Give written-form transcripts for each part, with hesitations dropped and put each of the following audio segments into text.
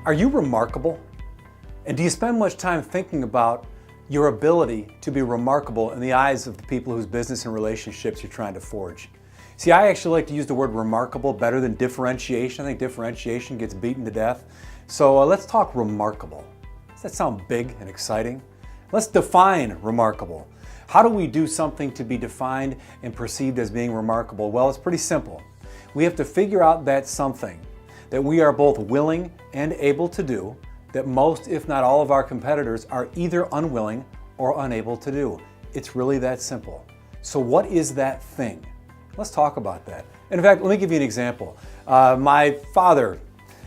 Are you remarkable? And do you spend much time thinking about your ability to be remarkable in the eyes of the people whose business and relationships you're trying to forge? See, I actually like to use the word remarkable better than differentiation. I think differentiation gets beaten to death. So let's talk remarkable. Does that sound big and exciting? Let's define remarkable. How do we do something to be defined and perceived as being remarkable? Well, it's pretty simple. We have to figure out that something that we are both willing and able to do that most, if not all, of our competitors are either unwilling or unable to do. It's really that simple. So what is that thing? Let's talk about that. In fact, let me give you an example. My father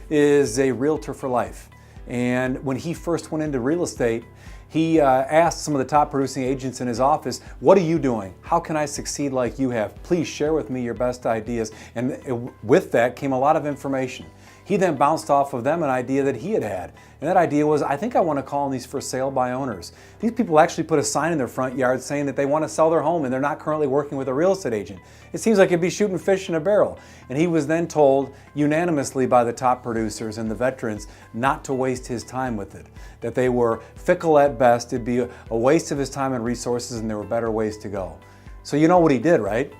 is a realtor for life. And when he first went into real estate, he asked some of the top producing agents in his office, what are you doing? How can I succeed like you have? Please share with me your best ideas. And with that came a lot of information. He then bounced off of them an idea that he had. And that idea was, I think I want to call them these for sale by owners. These people actually put a sign in their front yard saying that they want to sell their home and they're not currently working with a real estate agent. It seems like it'd be shooting fish in a barrel. And he was then told unanimously by the top producers and the veterans not to waste his time with it. That they were fickle at best, it'd be a waste of his time and resources, and there were better ways to go. So you know what he did, right?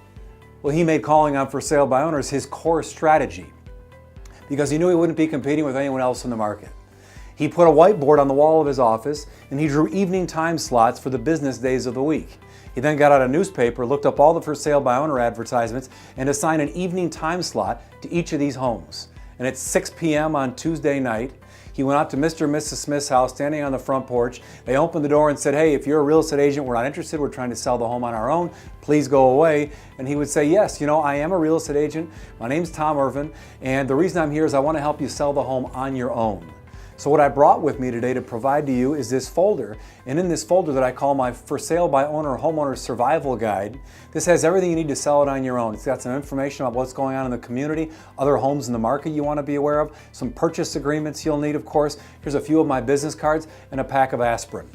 Well, he made calling on for sale by owners his core strategy, because he knew he wouldn't be competing with anyone else in the market. He put a whiteboard on the wall of his office and he drew evening time slots for the business days of the week. He then got out a newspaper, looked up all the for sale by owner advertisements, and assigned an evening time slot to each of these homes. And at 6 p.m. on Tuesday night, he went out to Mr. and Mrs. Smith's house, standing on the front porch. They opened the door and said, hey, if you're a real estate agent, we're not interested, we're trying to sell the home on our own, please go away. And he would say, yes, you know, I am a real estate agent. My name's Tom Irvin, and the reason I'm here is I want to help you sell the home on your own. So what I brought with me today to provide to you is this folder, and in this folder that I call my For Sale by Owner Homeowner Survival Guide, this has everything you need to sell it on your own. It's got some information about what's going on in the community, other homes in the market you want to be aware of, some purchase agreements you'll need, of course. Here's a few of my business cards and a pack of aspirin.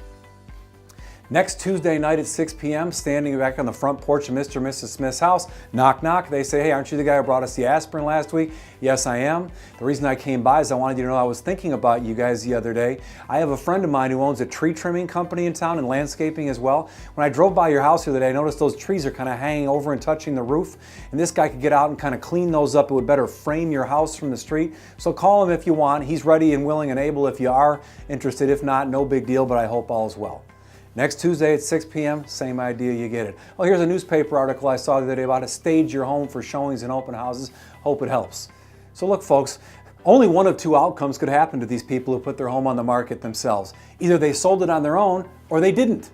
Next Tuesday night at 6 p.m., standing back on the front porch of Mr. and Mrs. Smith's house, knock, knock. They say, hey, aren't you the guy who brought us the aspirin last week? Yes, I am. The reason I came by is I wanted you to know I was thinking about you guys the other day. I have a friend of mine who owns a tree trimming company in town and landscaping as well. When I drove by your house the other day, I noticed those trees are kind of hanging over and touching the roof. And this guy could get out and kind of clean those up. It would better frame your house from the street. So call him if you want. He's ready and willing and able if you are interested. If not, no big deal, but I hope all is well. Next Tuesday at 6 p.m., same idea, you get it. Oh, here's a newspaper article I saw the other day about how to stage your home for showings and open houses. Hope it helps. So look, folks, only one of two outcomes could happen to these people who put their home on the market themselves. Either they sold it on their own or they didn't.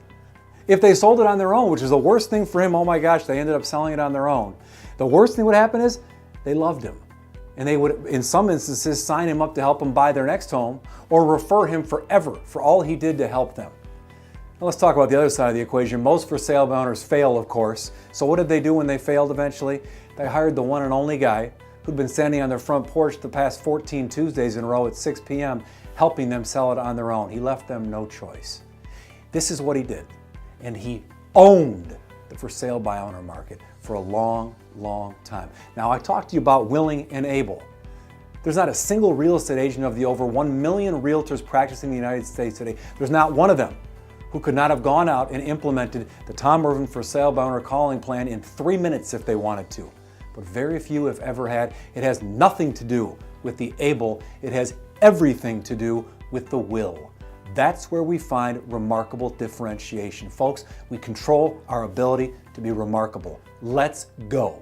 If they sold it on their own, which is the worst thing for him, oh my gosh, they ended up selling it on their own. The worst thing would happen is they loved him. And they would, in some instances, sign him up to help them buy their next home or refer him forever for all he did to help them. Now let's talk about the other side of the equation. Most for sale by owners fail, of course. So what did they do when they failed eventually? They hired the one and only guy who'd been standing on their front porch the past 14 Tuesdays in a row at 6 p.m. helping them sell it on their own. He left them no choice. This is what he did. And he owned the for sale by owner market for a long, long time. Now I talked to you about willing and able. There's not a single real estate agent of the over 1 million realtors practicing in the United States today. There's not one of them who could not have gone out and implemented the Tom Irvin for sale by owner calling plan in 3 minutes if they wanted to. But very few have ever had. It has nothing to do with the able. It has everything to do with the will. That's where we find remarkable differentiation. Folks, we control our ability to be remarkable. Let's go.